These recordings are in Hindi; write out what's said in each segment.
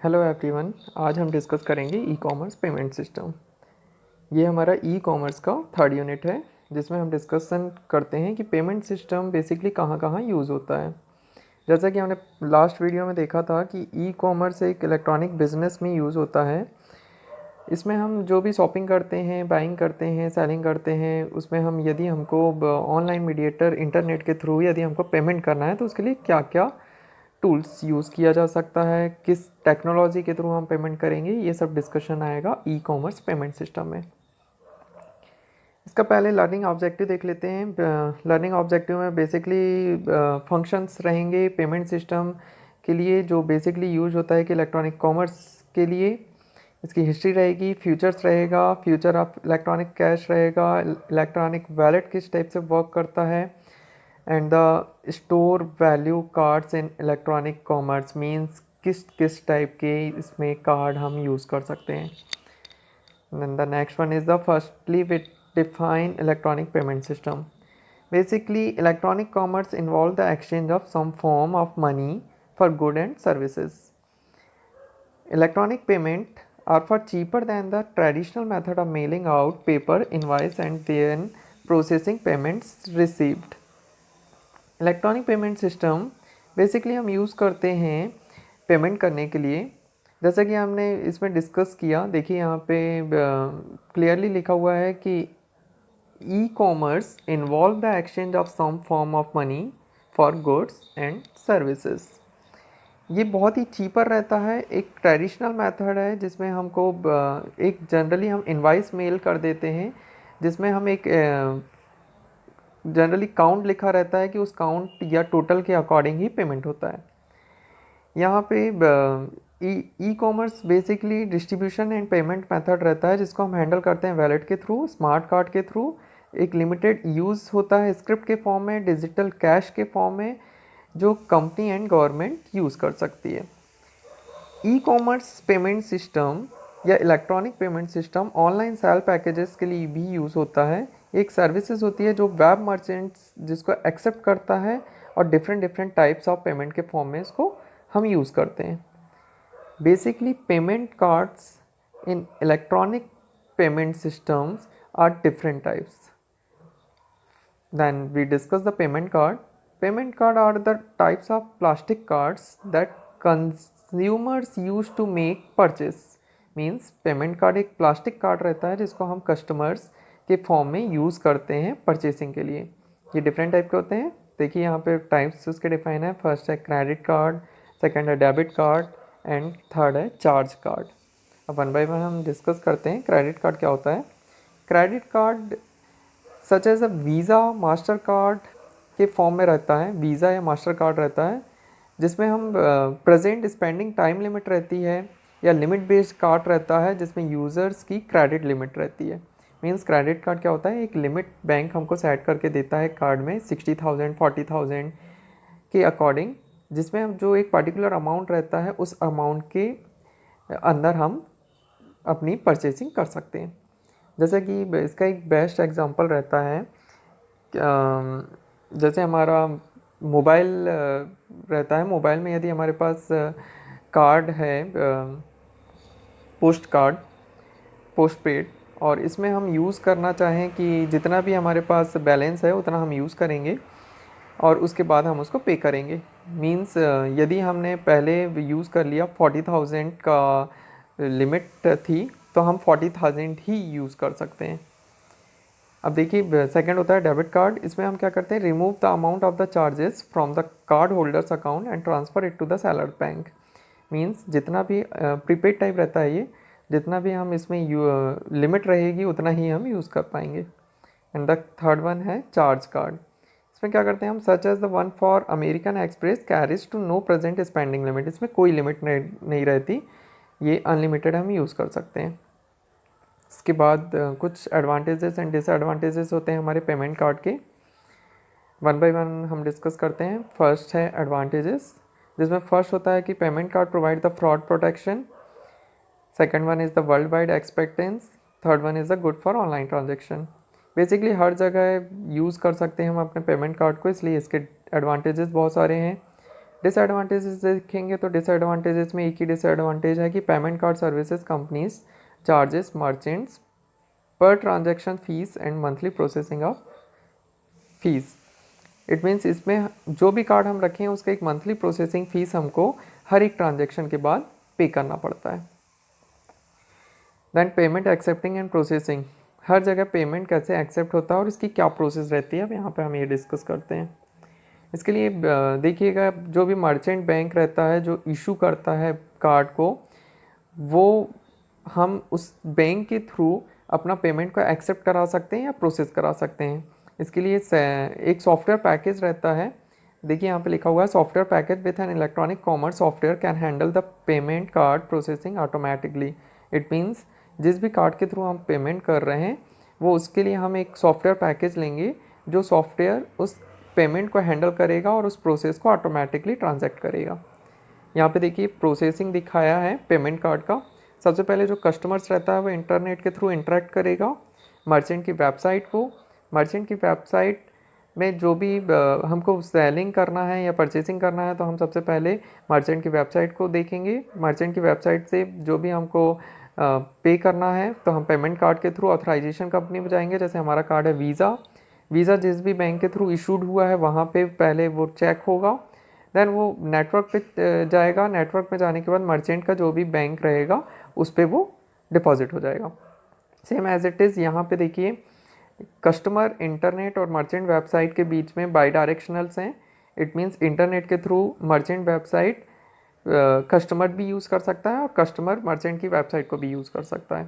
Hello everyone. आज हम डिस्कस करेंगे ई कॉमर्स पेमेंट सिस्टम। ये हमारा ई कॉमर्स का थर्ड यूनिट है, जिसमें हम डिस्कशन करते हैं कि पेमेंट सिस्टम बेसिकली कहाँ कहाँ यूज़ होता है। जैसा कि हमने लास्ट वीडियो में देखा था कि ई कॉमर्स एक इलेक्ट्रॉनिक बिजनेस में यूज़ होता है। इसमें हम जो भी शॉपिंग करते हैं, बाइंग करते हैं, सेलिंग करते हैं, उसमें हम यदि हमको ऑनलाइन मीडिएटर इंटरनेट के थ्रू यदि हमको पेमेंट करना है तो उसके लिए क्या क्या टूल्स यूज़ किया जा सकता है, किस टेक्नोलॉजी के थ्रू हम पेमेंट करेंगे, ये सब डिस्कशन आएगा ई कॉमर्स पेमेंट सिस्टम में। इसका पहले लर्निंग ऑब्जेक्टिव देख लेते हैं। लर्निंग ऑब्जेक्टिव में बेसिकली फंक्शंस रहेंगे पेमेंट सिस्टम के लिए, जो बेसिकली यूज होता है कि इलेक्ट्रॉनिक कॉमर्स के लिए। इसकी हिस्ट्री रहेगी, फ्यूचर्स रहेगा, फ्यूचर ऑफ इलेक्ट्रॉनिक कैश रहेगा, इलेक्ट्रॉनिक वैलेट किस टाइप से वर्क करता है, and the store value cards in electronic commerce means किस किस टाइप के इसमें कार्ड हम यूज़ कर सकते हैं। then the next one is the firstly we define electronic payment system. Basically electronic commerce involve the exchange of some form of money for good and services. Electronic payment are far cheaper than the traditional method of mailing out paper invoice and then processing payments received. Electronic payment system basically हम यूज़ करते हैं पेमेंट करने के लिए। जैसा कि हमने इसमें डिस्कस किया, देखिए यहाँ पे क्लियरली लिखा हुआ है कि e commerce involve the exchange of some form of money for goods and services. ये बहुत ही चीपर रहता है, एक ट्रेडिशनल मेथड है जिसमें हमको एक जनरली हम इनवाइस मेल कर देते हैं, जिसमें हम एक जनरली काउंट लिखा रहता है कि उस काउंट या टोटल के अकॉर्डिंग ही पेमेंट होता है। यहाँ पे e commerce basically distribution and payment method रहता है, जिसको हम हैंडल करते हैं वैलेट के थ्रू, स्मार्ट कार्ड के थ्रू। एक लिमिटेड यूज़ होता है स्क्रिप्ट के फॉर्म में, डिजिटल कैश के फॉर्म में, जो कंपनी एंड गवर्नमेंट यूज़ कर सकती है। ई कॉमर्स पेमेंट सिस्टम या electronic payment system online sale packages के लिए भी यूज़ होता है। एक सर्विसेज होती है जो वेब मर्चेंट्स जिसको एक्सेप्ट करता है, और different different types of payment के फॉर्म में इसको हम यूज़ करते हैं। Basically payment cards in electronic payment systems are different types. Then we discuss the payment card. Payment card are the types of plastic cards that consumers use to make purchase. Means payment card एक प्लास्टिक कार्ड रहता है जिसको हम कस्टमर्स के फॉर्म में यूज़ करते हैं परचेसिंग के लिए। ये डिफरेंट टाइप के होते हैं। देखिए यहाँ पे टाइप्स उसके डिफाइन है। फर्स्ट है क्रेडिट कार्ड, सेकंड है डेबिट कार्ड, एंड थर्ड है चार्ज कार्ड। अब वन बाय वन हम डिस्कस करते हैं। क्रेडिट कार्ड क्या होता है? Credit card such as a Visa Mastercard के फॉर्म में रहता है, वीज़ा या मास्टर कार्ड रहता है, जिसमें हम प्रेजेंट स्पेंडिंग टाइम लिमिट रहती है, या लिमिट बेस्ड कार्ड रहता है जिसमें यूज़र्स की क्रेडिट लिमिट रहती है। मीन्स क्रेडिट कार्ड क्या होता है? एक लिमिट बैंक हमको सेट करके देता है कार्ड में 60,000 40,000 के अकॉर्डिंग, जिसमें हम जो एक पर्टिकुलर अमाउंट रहता है उस अमाउंट के अंदर हम अपनी परचेसिंग कर सकते हैं। जैसे कि इसका एक बेस्ट एग्जांपल रहता है, जैसे हमारा मोबाइल रहता है। मोबाइल में यदि हमारे पास कार्ड है, पोस्ट कार्ड, पोस्ट पेड, और इसमें हम यूज़ करना चाहें कि जितना भी हमारे पास बैलेंस है उतना हम यूज़ करेंगे और उसके बाद हम उसको पे करेंगे। मीन्स यदि हमने पहले यूज़ कर लिया 40,000 का लिमिट थी, तो हम 40,000 ही यूज़ कर सकते हैं। अब देखिए सेकंड होता है डेबिट कार्ड। इसमें हम क्या करते हैं? Remove the amount of the charges from the card holders account and transfer it to the seller bank. Means जितना भी प्रीपेड टाइप रहता है, ये जितना भी हम इसमें लिमिट रहेगी उतना ही हम यूज़ कर पाएंगे। एंड द थर्ड वन है चार्ज कार्ड। इसमें क्या करते हैं हम? Such as the one for American Express carries to no present spending limit. इसमें कोई लिमिट नहीं रहती, ये अनलिमिटेड हम यूज़ कर सकते हैं। इसके बाद कुछ एडवांटेजेस एंड डिसएडवांटेजेस होते हैं हमारे पेमेंट कार्ड के। वन बाय वन हम डिस्कस करते हैं। फर्स्ट है एडवांटेजेस, जिसमें फर्स्ट होता है कि payment card provide the fraud protection. Second one is the world wide acceptance. Third one is the good for online transaction. Basically हर जगह यूज़ कर सकते हैं हम अपने पेमेंट कार्ड को, इसलिए इसके एडवांटेजेस बहुत सारे हैं। डिसएडवांटेजेस देखेंगे तो डिसएडवांटेजेस में एक ही डिसएडवांटेज है कि payment card services companies charges merchants पर transaction fees and monthly processing of fees. It means इसमें जो भी कार्ड हम रखें उसका एक मंथली प्रोसेसिंग फीस हमको हर एक ट्रांजैक्शन के बाद पे करना पड़ता है। Then payment accepting and processing, हर जगह पेमेंट कैसे एक्सेप्ट होता है और इसकी क्या प्रोसेस रहती है, अब यहाँ पे हम ये डिस्कस करते हैं। इसके लिए देखिएगा, जो भी मर्चेंट बैंक रहता है जो इशू करता है कार्ड को, वो हम उस बैंक के थ्रू अपना पेमेंट को एक्सेप्ट करा सकते हैं या प्रोसेस करा सकते हैं। इसके लिए एक सॉफ्टवेयर पैकेज रहता है। देखिए यहाँ पे लिखा हुआ है, software package with an electronic commerce software can handle the payment card processing automatically. It means जिस भी कार्ड के थ्रू हम पेमेंट कर रहे हैं वो उसके लिए हम एक सॉफ्टवेयर पैकेज लेंगे जो सॉफ्टवेयर उस पेमेंट को हैंडल करेगा और उस प्रोसेस को ऑटोमेटिकली ट्रांजैक्ट करेगा। यहाँ पे देखिए प्रोसेसिंग दिखाया है पेमेंट कार्ड का। सबसे पहले जो कस्टमर्स रहता है वो इंटरनेट के थ्रू इंटरेक्ट करेगा मर्चेंट की वेबसाइट को। मर्चेंट की वेबसाइट में जो भी हमको सेलिंग करना है या परचेसिंग करना है तो हम सबसे पहले मर्चेंट की वेबसाइट को देखेंगे। मर्चेंट की वेबसाइट से जो भी हमको पे करना है तो हम पेमेंट कार्ड के थ्रू ऑथराइजेशन कंपनी में जाएंगे। जैसे हमारा कार्ड है वीज़ा, वीज़ा जिस भी बैंक के थ्रू इशूड हुआ है वहाँ पे पहले वो चेक होगा, देन वो नेटवर्क पे जाएगा। नेटवर्क में जाने के बाद मर्चेंट का जो भी बैंक रहेगा उस पर वो डिपॉजिट हो जाएगा। सेम एज इट इज़ यहाँ पे देखिए, कस्टमर इंटरनेट और मर्चेंट वेबसाइट के बीच में बाई डायरेक्शनल्स हैं। इट मीन्स इंटरनेट के थ्रू मर्चेंट वेबसाइट कस्टमर भी यूज़ कर सकता है और कस्टमर मर्चेंट की वेबसाइट को भी यूज़ कर सकता है।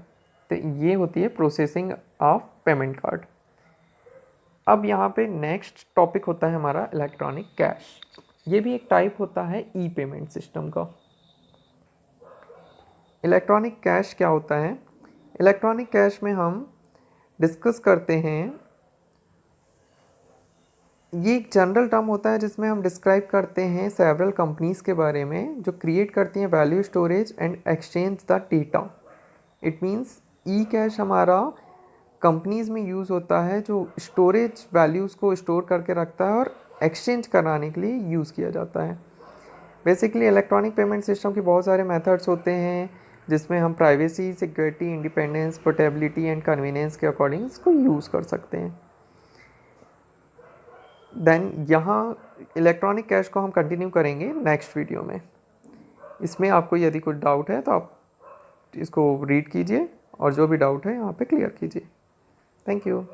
तो ये होती है प्रोसेसिंग ऑफ पेमेंट कार्ड। अब यहाँ पे नेक्स्ट टॉपिक होता है हमारा इलेक्ट्रॉनिक कैश। ये भी एक टाइप होता है ई पेमेंट सिस्टम का। इलेक्ट्रॉनिक कैश क्या होता है? इलेक्ट्रॉनिक कैश में हम डिस्कस करते हैं, ये एक जनरल टर्म होता है जिसमें हम डिस्क्राइब करते हैं सेवरल कंपनीज़ के बारे में जो क्रिएट करती हैं value storage and exchange the data. It means E cash हमारा कंपनीज़ में यूज़ होता है जो स्टोरेज वैल्यूज़ को स्टोर करके रखता है और एक्सचेंज कराने के लिए यूज़ किया जाता है। बेसिकली इलेक्ट्रॉनिक पेमेंट सिस्टम के बहुत सारे मेथड्स होते हैं जिसमें हम privacy, security, independence, portability and convenience के अकॉर्डिंग इसको यूज़ कर सकते हैं। देन यहाँ इलेक्ट्रॉनिक कैश को हम कंटिन्यू करेंगे नेक्स्ट वीडियो में। इसमें आपको यदि कुछ डाउट है तो आप इसको रीड कीजिए और जो भी डाउट है यहाँ पे क्लियर कीजिए। Thank you.